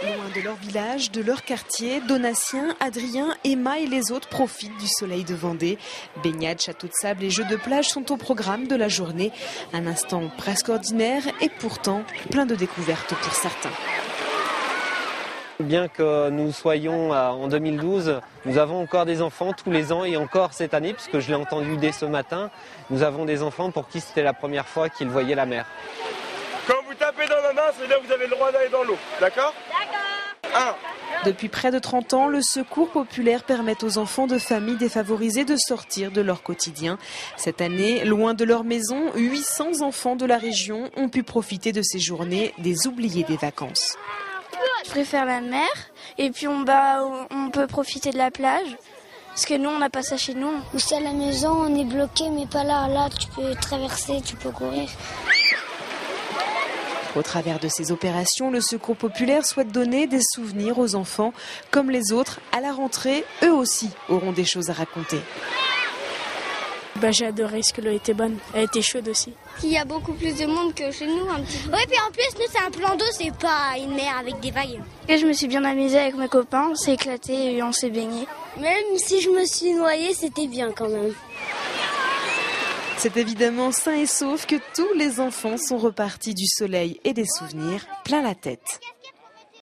Loin de leur village, de leur quartier, Donatien, Adrien, Emma et les autres profitent du soleil de Vendée. Baignades, châteaux de sable et jeux de plage sont au programme de la journée. Un instant presque ordinaire et pourtant plein de découvertes pour certains. Bien que nous soyons en 2012, nous avons encore des enfants tous les ans et encore cette année, puisque je l'ai entendu dès ce matin, nous avons des enfants pour qui c'était la première fois qu'ils voyaient la mer. Quand vous tapez dans la main, c'est-à-dire que vous avez le droit d'aller dans l'eau, d'accord ? D'accord. Depuis près de 30 ans, le Secours populaire permet aux enfants de familles défavorisées de sortir de leur quotidien. Cette année, loin de leur maison, 800 enfants de la région ont pu profiter de ces journées des oubliés des vacances. Je préfère la mer et puis on peut profiter de la plage parce que nous on n'a pas ça chez nous. Aussi à la maison on est bloqué mais pas là, là tu peux traverser, tu peux courir. Au travers de ces opérations, le Secours populaire souhaite donner des souvenirs aux enfants. Comme les autres, à la rentrée, eux aussi auront des choses à raconter. J'ai adoré parce que l'eau était bonne, elle était chaude aussi. Il y a beaucoup plus de monde que chez nous un petit peu. Oui, puis en plus nous c'est un plan d'eau, c'est pas une mer avec des vagues. Et je me suis bien amusée avec mes copains, on s'est éclatés et on s'est baigné. Même si je me suis noyée, c'était bien quand même. C'est évidemment sain et sauf que tous les enfants sont repartis du soleil et des souvenirs plein la tête.